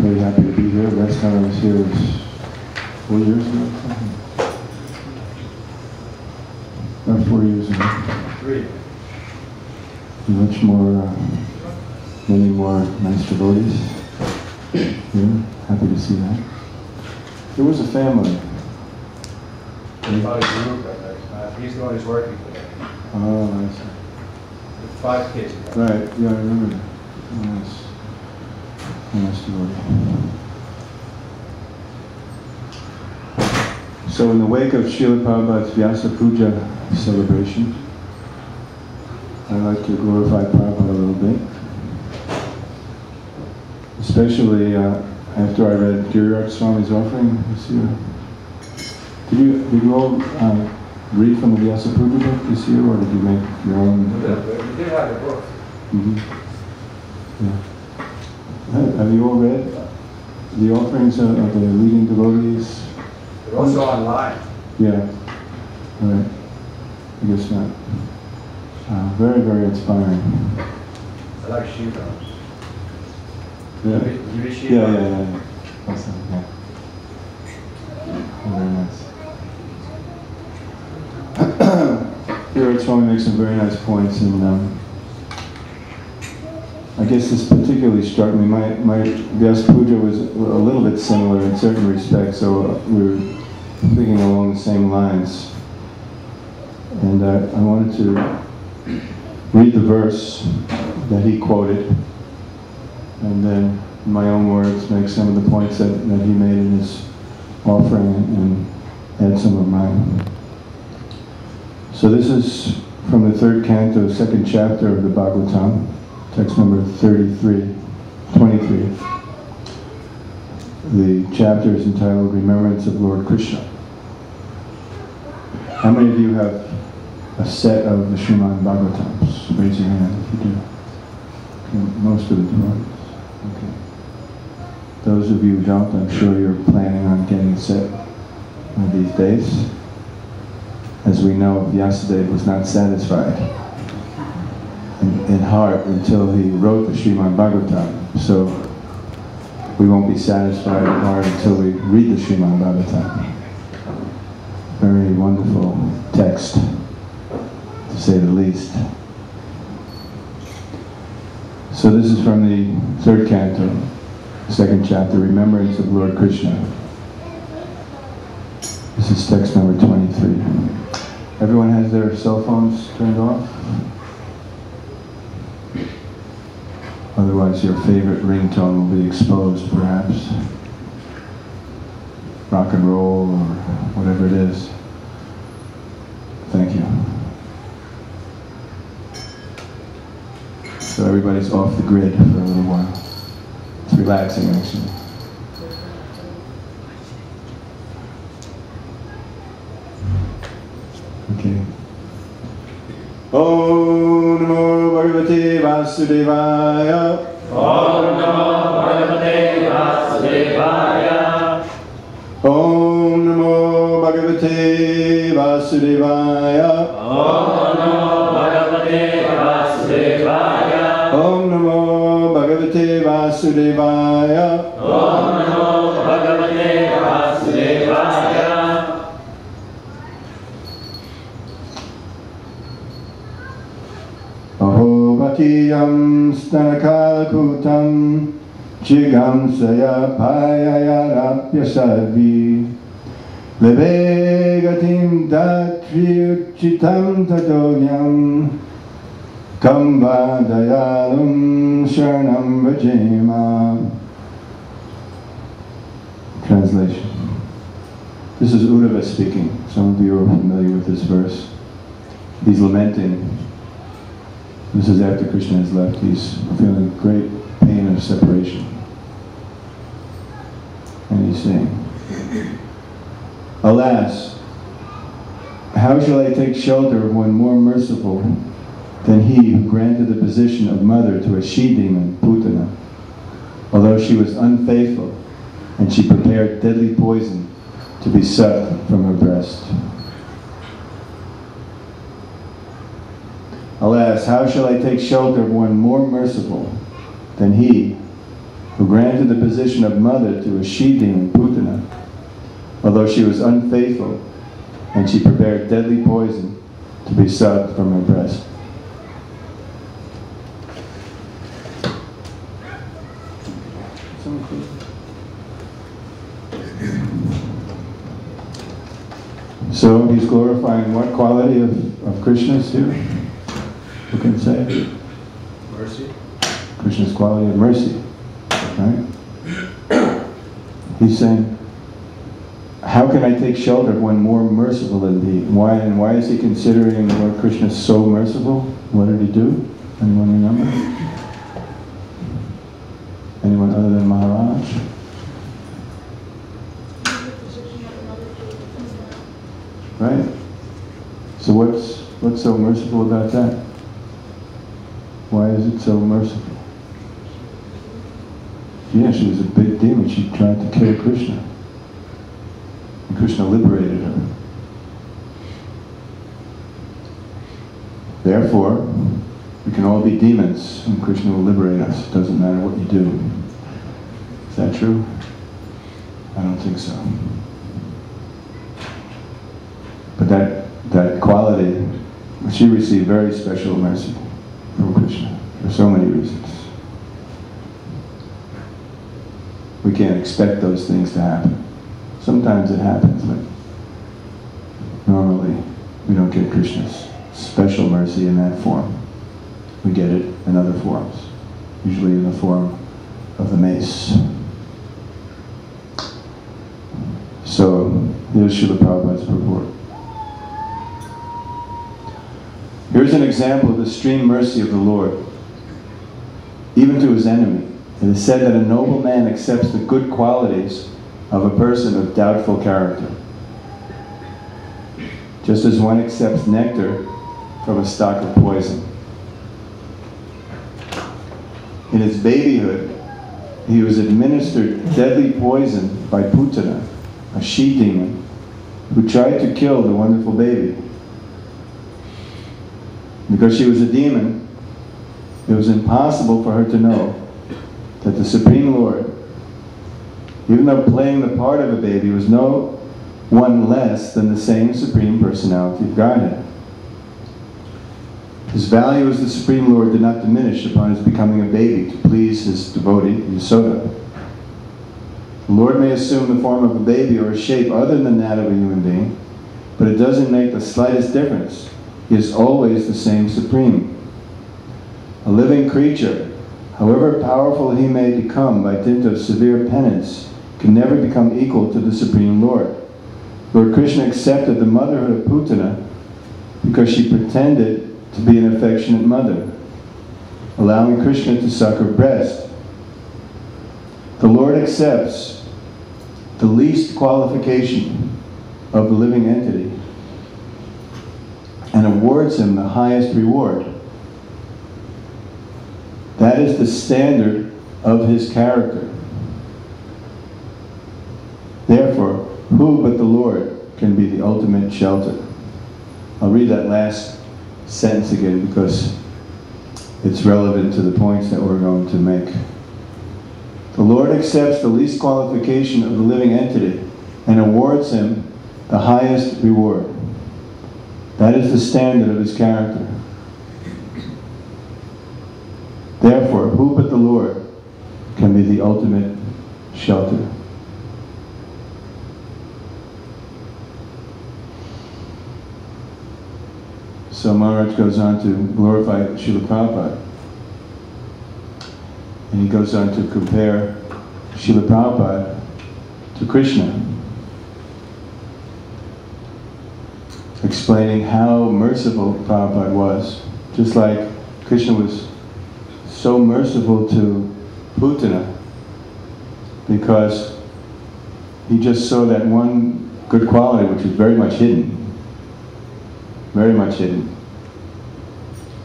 very happy to be here. Last time I was here was 4 years ago. About 4 years ago. 3. Much more, many more nice devotees. Yeah, happy to see that. There was a family. He's the one who's working for them. Oh, I see. With 5 kids. Right, yeah, I remember that. Nice. Nice devotee. So in the wake of Srila Prabhupada's Vyasa Puja celebration, I'd like to glorify Prabhupada a little bit. Especially after I read Gunagrahi Swami's offering this year. Did you all read from the Vyasa Puja book this year, or did you make your own? We did have a book. Mm-hmm. Yeah. Have you all read the offerings of the leading devotees? They're also online. Yeah. All right. I guess not. Very, very inspiring. I like Shiva. Yeah. You read Shiva? Yeah. Awesome. Yeah. Very nice. Here, Swami makes some very nice points, and I guess this particularly struck me. My Vyasa Puja was a little bit similar in certain respects, so we were thinking along the same lines. And I wanted to read the verse that he quoted, and then in my own words make some of the points that he made in his offering, and add some of mine. So this is from the 3rd canto, 2nd chapter of the Bhagavatam, text number 23. The chapter is entitled Remembrance of Lord Krishna. How many of you have a set of the Srimad Bhagavatams? Raise your hand if you do. Okay, most of the devotees. Okay. Those of you who don't, I'm sure you're planning on getting a set one of these days. As we know, Vyasadeva was not satisfied in heart until he wrote the Srimad Bhagavatam. So we won't be satisfied in heart until we read the Srimad Bhagavatam. Very wonderful text, to say the least. So this is from the 3rd canto, 2nd chapter, Remembrance of Lord Krishna. This is text number 23. Everyone has their cell phones turned off? Otherwise your favorite ringtone will be exposed, perhaps. Rock and roll or whatever it is. Thank you. So everybody's off the grid for a little while. It's relaxing, actually. Okay. Om Namo Bhagavate Vasudevaya. Om Namo Bhagavate Vasudevaya. Om Namo Bhagavate Vasudevaya. Om Namo Bhagavate Vasudevaya. Om Namo Bhagavate Vasudevaya. Om Namo Bhagavate Vasudevaya. Ahovatiyam stanakalakutam chigam saya payayarapyasavi levegatim datriuchitam tadogyam kambadayalum sharanam vajema. Translation. This is Uddhava speaking. Some of you are familiar with this verse. He's lamenting. This is after Krishna has left. He's feeling great pain of separation. And he's saying, alas, how shall I take shelter of one more merciful than he who granted the position of mother to a she-demon, Putana, although she was unfaithful and she prepared deadly poison to be sucked from her breast. Alas, how shall I take shelter of one more merciful than he who granted the position of mother to a she-demon, Putana, although she was unfaithful, and she prepared deadly poison to be sucked from her breast. So he's glorifying what quality of Krishna's here? Who can say? Mercy. Krishna's quality of mercy, right? He's saying, how can I take shelter of one more merciful than thee? Why is he considering Lord Krishna so merciful? What did he do? Anyone remember? Anyone other than Maharaj? Right? So what's so merciful about that? Why is it so merciful? Yeah, she was a big demon. She tried to kill Krishna. And Krishna liberated her. Therefore, we can all be demons and Krishna will liberate us. It doesn't matter what you do. Is that true? I don't think so. But that quality, she received very special mercy from Krishna for so many reasons. We can't expect those things to happen. Sometimes it happens, but normally we don't get Krishna's special mercy in that form. We get it in other forms, usually in the form of the mace. So here's Srila Prabhupada's purport. Here's an example of the extreme mercy of the Lord, even to his enemy. It is said that a noble man accepts the good qualities of a person of doubtful character, just as one accepts nectar from a stock of poison. In his babyhood, he was administered deadly poison by Putana, a she-demon, who tried to kill the wonderful baby. Because she was a demon, it was impossible for her to know that the Supreme Lord, even though playing the part of a baby, was no one less than the same Supreme Personality of Godhead. His value as the Supreme Lord did not diminish upon his becoming a baby to please his devotee, Yasoda. The Lord may assume the form of a baby or a shape other than that of a human being, but it doesn't make the slightest difference. He is always the same Supreme. A living creature, however powerful he may become by dint of severe penance, can never become equal to the Supreme Lord. Lord Krishna accepted the motherhood of Putana because she pretended to be an affectionate mother, allowing Krishna to suck her breast. The Lord accepts the least qualification of the living entity and awards him the highest reward. That is the standard of his character. Therefore, who but the Lord can be the ultimate shelter? I'll read that last sentence again because it's relevant to the points that we're going to make. The Lord accepts the least qualification of the living entity and awards him the highest reward. That is the standard of his character. Therefore, who but the Lord can be the ultimate shelter? So Maharaj goes on to glorify Srila Prabhupada. And he goes on to compare Srila Prabhupada to Krishna, explaining how merciful Prabhupada was. Just like Krishna was so merciful to Putana because he just saw that one good quality which was very much hidden. Very much hidden.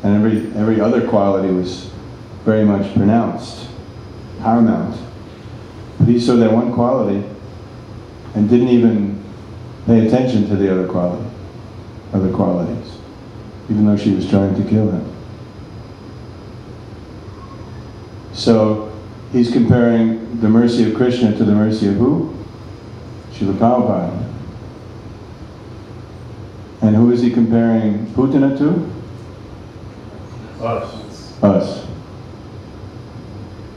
And every other quality was very much pronounced, paramount. But he saw that one quality and didn't even pay attention to the other qualities, even though she was trying to kill him. So he's comparing the mercy of Krishna to the mercy of who? Srila Prabhupada. And who is he comparing Putana to? Us. Us.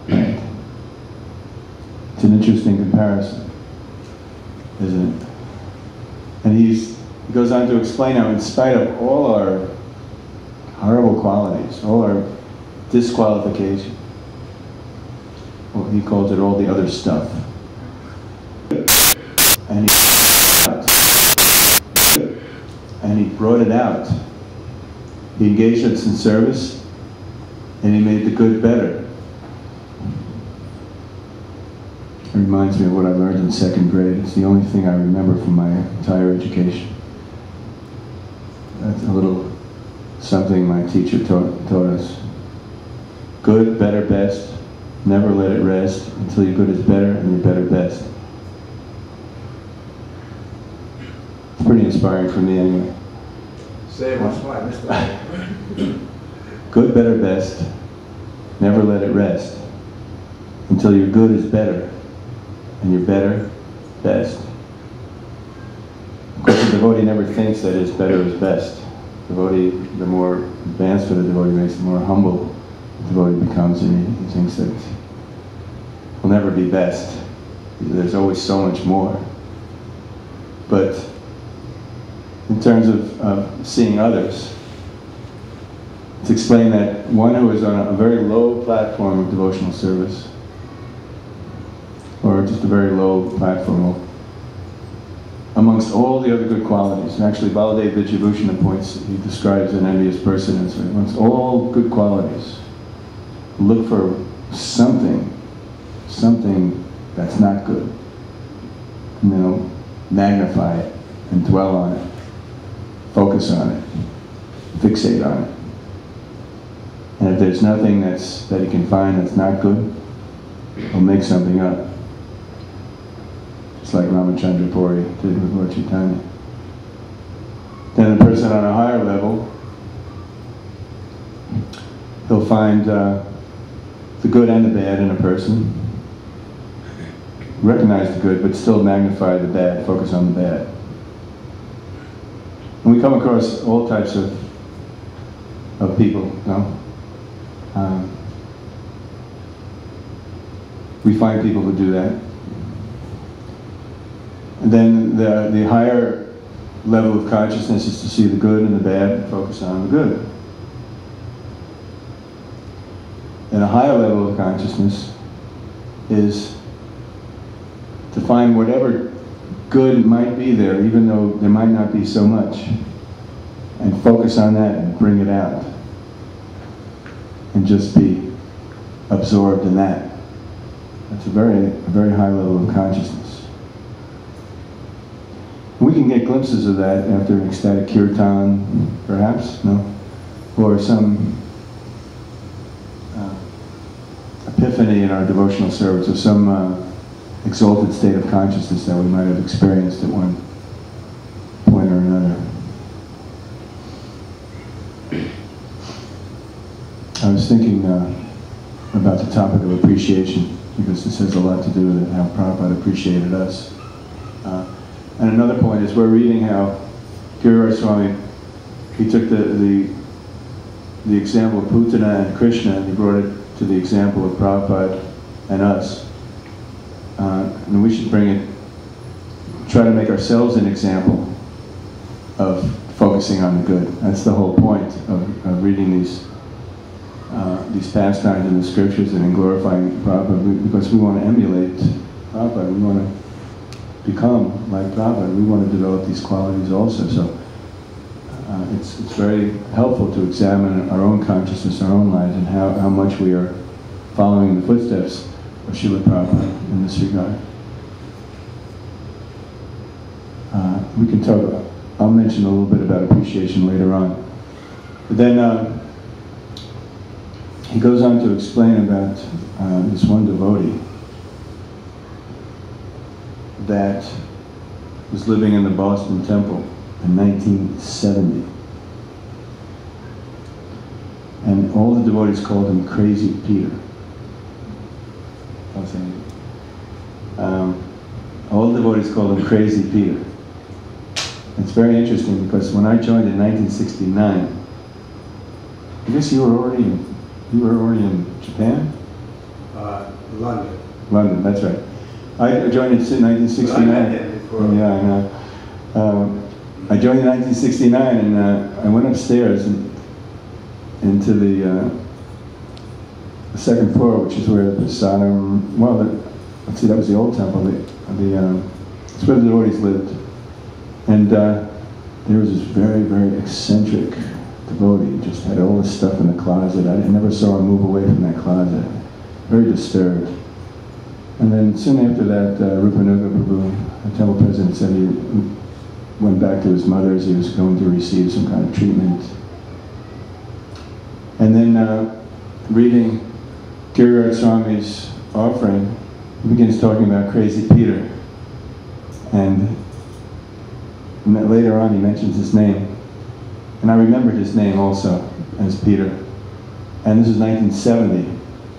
Right. It's an interesting comparison, isn't it? And he goes on to explain how in spite of all our horrible qualities, all our disqualification, well, he calls it all the other stuff. And he brought it out. He engaged us in service, and he made the good better. It reminds me of what I learned in 2nd grade. It's the only thing I remember from my entire education. That's a little something my teacher taught us. Good, better, best. Never let it rest until your good is better and your better best. It's pretty inspiring for me anyway. Say it once more, I missed that. Good, better, best. Never let it rest until your good is better and your better, best. Of course, the devotee never thinks that his better is best. Devotee, the more advanced for the devotee makes, the more humble the devotee becomes, and he thinks that will never be best. There's always so much more. But in terms of seeing others, it's explained that one who is on a very low platform of devotional service, or just a very low platform, amongst all the other good qualities, and actually Baladev Vidyabhushana points, he describes an envious person as amongst all good qualities, look for something that's not good, and magnify it and dwell on it, focus on it, fixate on it. And if there's nothing that he can find that's not good, he'll make something up. Just like Ramachandra Puri did with Lord Chaitanya. Then a person on a higher level, he'll find the good and the bad in a person, recognize the good, but still magnify the bad, focus on the bad. And we come across all types of people, we find people who do that. And then the higher level of consciousness is to see the good and the bad and focus on the good. And a higher level of consciousness is to find whatever good might be there, even though there might not be so much, and focus on that and bring it out. And just be absorbed in that. That's a very high level of consciousness. And we can get glimpses of that after an ecstatic kirtan, perhaps, no? Or some epiphany in our devotional service, or some exalted state of consciousness that we might have experienced at one point or another. I was thinking about the topic of appreciation, because this has a lot to do with it, how Prabhupada appreciated us. And another point is we're reading how Gunagrahi Swami, he took the example of Putana and Krishna and he brought it to the example of Prabhupada and us. And we should try to make ourselves an example of focusing on the good. That's the whole point of reading these pastimes in the scriptures and in glorifying Prabhupada, because we want to emulate Prabhupada. We want to become like Prabhupada. We want to develop these qualities also. So it's very helpful to examine our own consciousness, our own lives, and how much we are following the footsteps of Srila Prabhupada in this regard. We can talk about, I'll mention a little bit about appreciation later on. But then he goes on to explain about this one devotee that was living in the Boston Temple in 1970. And all the devotees called him Crazy Peter. Los Angeles. All devotees call him Crazy Peter. It's very interesting because when I joined in 1969, I guess you were already in Japan? London. London, that's right. I joined in 1969. I met him before. Yeah, I know. I joined in 1969, and I went upstairs into the second floor, which is where the Saddam, let's see, that was the old temple. It's where the devotees lived. And there was this very, very eccentric devotee. He just had all this stuff in the closet. I never saw him move away from that closet. Very disturbed. And then soon after that, Rupanuga Prabhu, the temple president, said he went back to his mother's. He was going to receive some kind of treatment. And then reading Giriraj Swami's offering, he begins talking about Crazy Peter. And later on he mentions his name. And I remembered his name also as Peter. And this is 1970.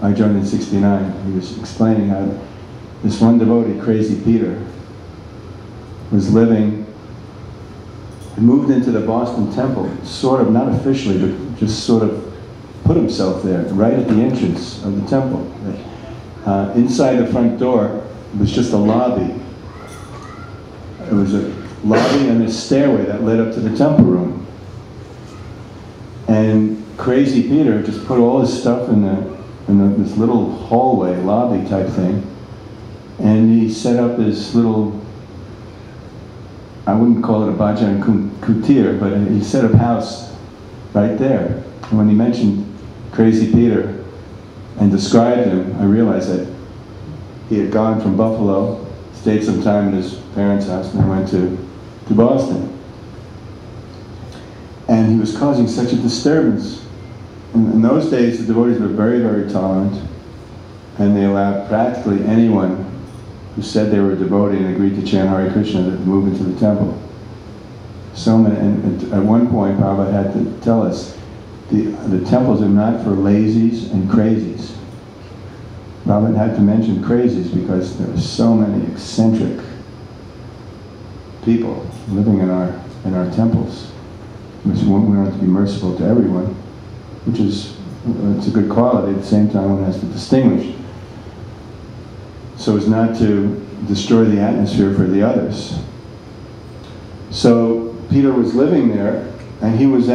I joined in 69. He was explaining how this one devotee, Crazy Peter, was living, moved into the Boston temple, sort of, not officially, but just sort of put himself there, right at the entrance of the temple. Inside the front door was just a lobby. It was a lobby and a stairway that led up to the temple room. And Crazy Peter just put all his stuff in this little hallway, lobby type thing. And he set up this little, I wouldn't call it a bhajan kutir, but he set up house right there. And when he mentioned Crazy Peter and described him, I realized that he had gone from Buffalo, stayed some time in his parents' house, and then went to Boston. And he was causing such a disturbance. In those days, the devotees were very, very tolerant, and they allowed practically anyone who said they were a devotee and agreed to chant Hare Krishna to move into the temple. So many, and at one point, Prabhupada had to tell us, the temples are not for lazies and crazies. Prabhupada had to mention crazies because there were so many eccentric people living in our temples. We don't have to be merciful to everyone, which is, it's a good quality. At the same time, one has to distinguish, so as not to destroy the atmosphere for the others. So Peter was living there, and he was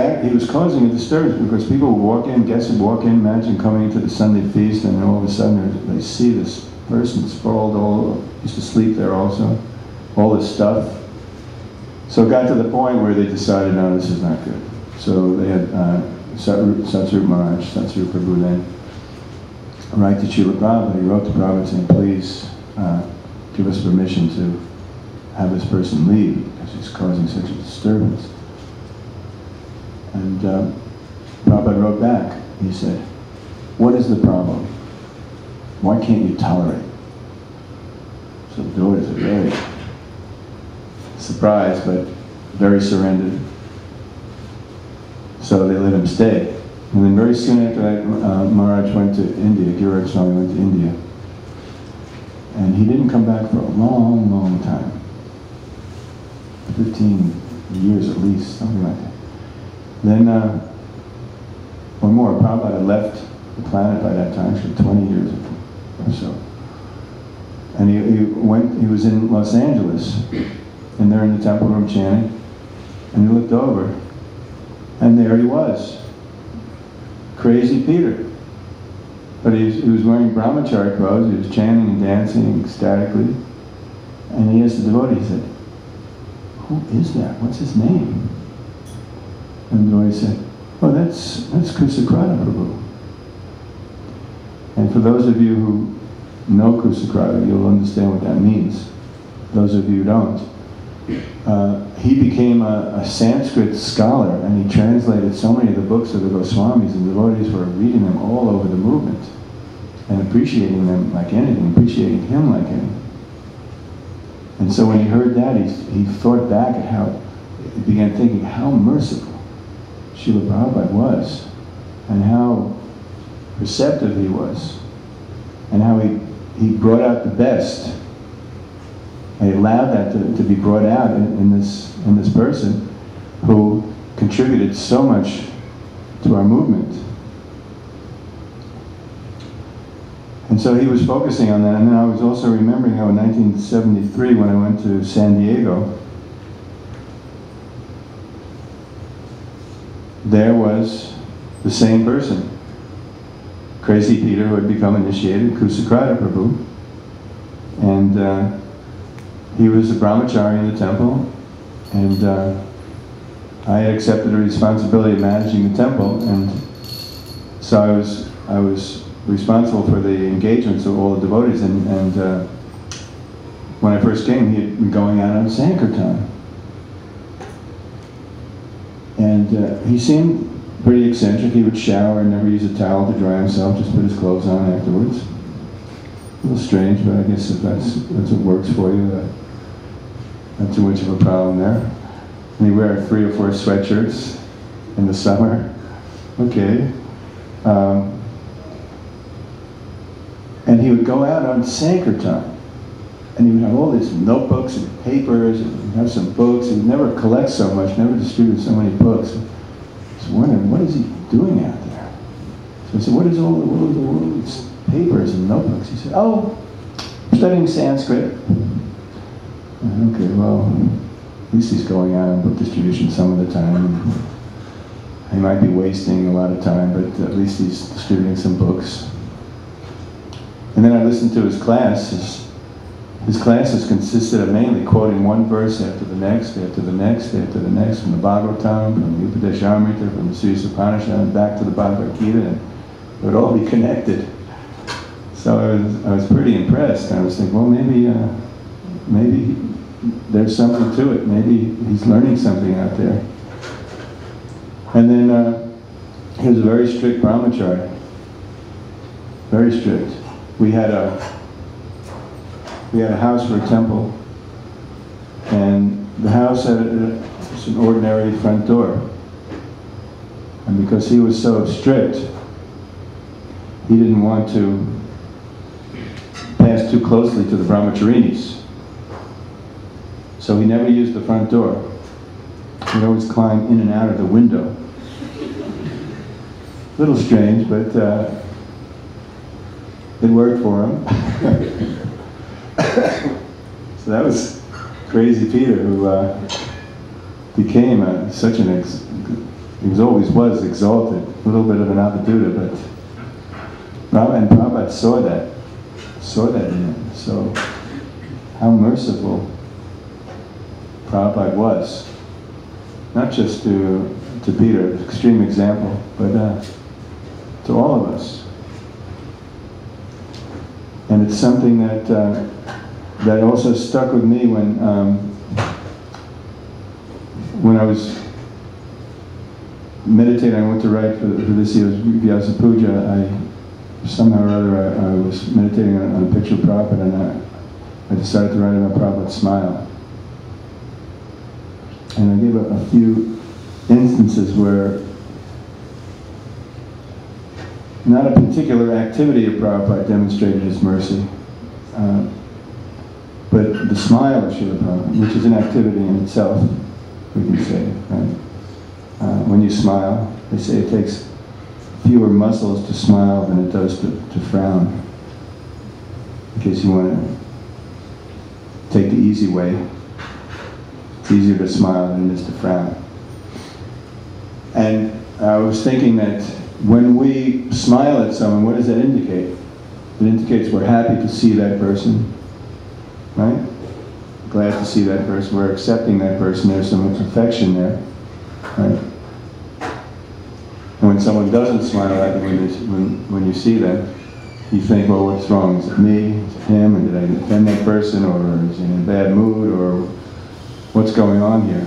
causing a disturbance because people would walk in, guests would walk in, imagine coming into the Sunday feast, and all of a sudden they see this person sprawled used to sleep there also, all this stuff. So it got to the point where they decided, no, this is not good. So they had Satsvarup Maharaj, Satsvarup Prabhu then, write to Srila Prabhupada. He wrote to Prabhupada saying, please give us permission to have this person leave because he's causing such a disturbance. And Prabhupada wrote back. He said, what is the problem? Why can't you tolerate? So the devotees are very surprised, but very surrendered. So they let him stay. And then very soon after that, Maharaj went to India, Giriraj Swami went to India. And he didn't come back for a long, long time. 15 years at least, something like that. Then, or more, Prabhupada had left the planet by that time, for 20 years or so. And he was in Los Angeles, and they're in the temple room chanting, and he looked over, and there he was. Crazy Peter. But he was wearing brahmachari clothes, he was chanting and dancing ecstatically. And he asked the devotee, he said, who is that? What's his name? And the devotee said, oh, that's Kusakrata Prabhu. And for those of you who know Kusakrata, you'll understand what that means. Those of you who don't. He became a Sanskrit scholar, and he translated so many of the books of the Goswamis, and devotees were reading them all over the movement and appreciating them like anything, appreciating him like anything. And so when he heard that, he thought back at how, he began thinking how merciful Srila Prabhupada was, and how receptive he was, and how he brought out the best. He allowed that to be brought out in this person who contributed so much to our movement. And so he was focusing on that, and then I was also remembering how in 1973, when I went to San Diego, there was the same person, Crazy Peter, who had become initiated, Kusakrata Prabhu, and he was a brahmachari in the temple, and I had accepted the responsibility of managing the temple, and so I was responsible for the engagements of all the devotees, and when I first came, he had been going out on Sankirtan. And he seemed pretty eccentric. He would shower and never use a towel to dry himself, just put his clothes on afterwards. A little strange, but I guess if that's what works for you, not too much of a problem there. And he'd wear 3 or 4 sweatshirts in the summer. Okay. And he would go out on Sankirtan, and he would have all these notebooks and papers, and have some books. He would never collect so much, never distribute so many books. I was wondering, what is he doing out there? So I said, what is all these papers and notebooks? He said, oh, studying Sanskrit. Okay, well, at least he's going out on book distribution some of the time. He might be wasting a lot of time, but at least he's distributing some books. And then I listened to his classes. His classes consisted of mainly quoting one verse after the next, after the next, after the next, from the Bhagavatam, from the Upadeshamrita, from the Sri Upanishad, and back to the Bhagavad Gita, and it would all be connected. So I was pretty impressed. I was thinking, well, maybe there's something to it. Maybe he's learning something out there. And then he was a very strict brahmachari. Very strict. We had a house for a temple, and the house had just an ordinary front door. And because he was so strict, he didn't want to pass too closely to the brahmacharinis. So he never used the front door. He'd always climb in and out of the window. A little strange, but it worked for him. So that was Crazy Peter, who became such an he always was exalted, a little bit of an avadhuta, but Prabhupada saw that in him. So how merciful Prabhupada was, not just to Peter, extreme example, but to all of us. And it's something that also stuck with me when I was meditating. I went to write for this year's Vyasa Puja. Somehow or other I was meditating on a picture of Prabhupada, and I decided to write about Prabhupada's smile. And I gave a few instances where not a particular activity of Prabhupada demonstrated his mercy, but the smile of Srila Prabhupada, which is an activity in itself, we can say, right? When you smile, they say it takes fewer muscles to smile than it does to frown. In case you want to take the easy way, it's easier to smile than it is to frown. And I was thinking that when we smile at someone, what does that indicate? It indicates we're happy to see that person, right? Glad to see that person. We're accepting that person. There's some affection there, right? And when someone doesn't smile at you, when you see them, you think, well, what's wrong? Is it me? Is it him? And did I offend that person? Or is he in a bad mood? Or what's going on here?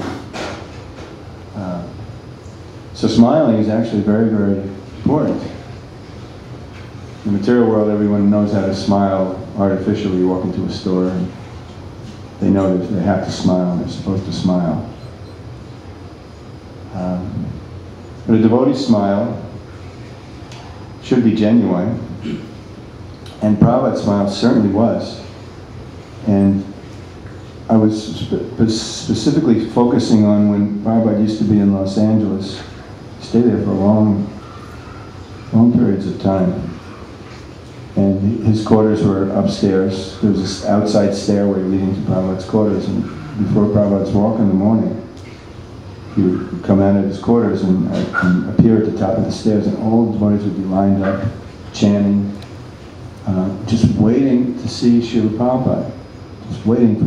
So smiling is actually very, very important. In the material world, everyone knows how to smile artificially. You walk into a store and they know that they have to smile, they're supposed to smile. But a devotee's smile should be genuine, And Prabhupada's smile certainly was. And I was specifically focusing on when Prabhupada used to be in Los Angeles. He stayed there for long periods of time. And his quarters were upstairs. There was this outside stairway leading to Prabhupada's quarters. And before Prabhupada's walk in the morning, he would come out of his quarters and appear at the top of the stairs, and all the devotees would be lined up, chanting, just waiting to see Srila Prabhupada. Just waiting for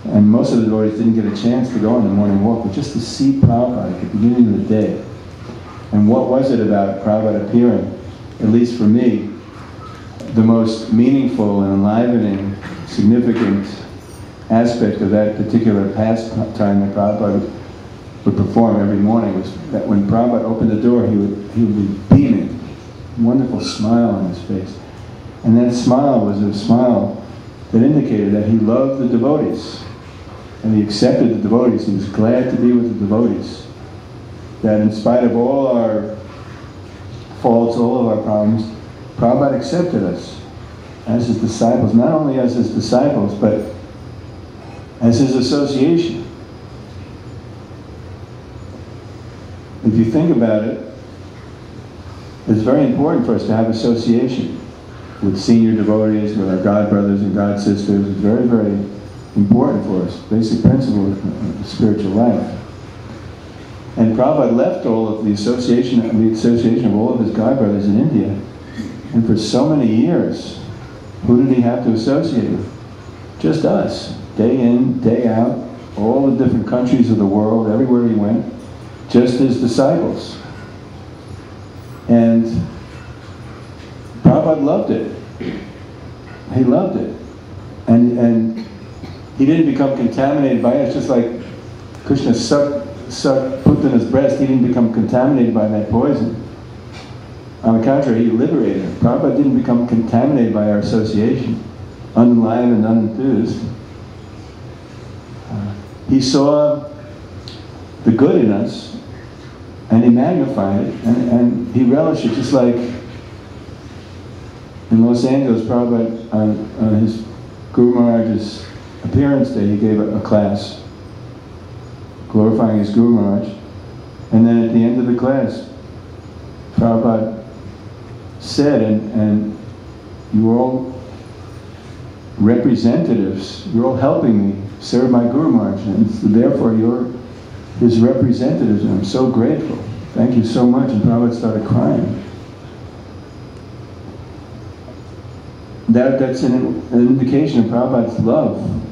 and most of the devotees didn't get a chance to go on the morning walk, but just to see Prabhupada at the beginning of the day. And what was it about Prabhupada appearing, at least for me, the most meaningful and enlivening, significant aspect of that particular pastime that Prabhupada would perform every morning was that when Prabhupada opened the door, he would be beaming, a wonderful smile on his face. And that smile was a smile that indicated that he loved the devotees, and he accepted the devotees. He was glad to be with the devotees. That in spite of all our faults, all of our problems, Prabhupada accepted us as his disciples, not only as his disciples, but as his association. If you think about it, it's very important for us to have association with senior devotees, with our god brothers and god sisters. It's very, very important for us, basic principle of spiritual life. And Prabhupada left all of the association of all of his god brothers in India, and for so many years, who did he have to associate with? Just us, day in, day out, all the different countries of the world, everywhere he went, just his disciples. And Prabhupada loved it. He loved it. And he didn't become contaminated by it. It's just like Krishna sucked Putana's breast. He didn't become contaminated by that poison. On the contrary, he liberated him. Prabhupada didn't become contaminated by our association, unenlivened and unenthused. He saw the good in us, and he magnified it, and he relished it, just like in Los Angeles, Prabhupada, on his Guru Maharaj's appearance day, he gave a class glorifying his Guru Maharaj, and then at the end of the class, Prabhupada said, and you were all representatives, you're all helping me serve my Guru Maharaj, and therefore you're his representatives, and I'm so grateful. Thank you so much. And Prabhupada started crying. That's an indication of Prabhupada's love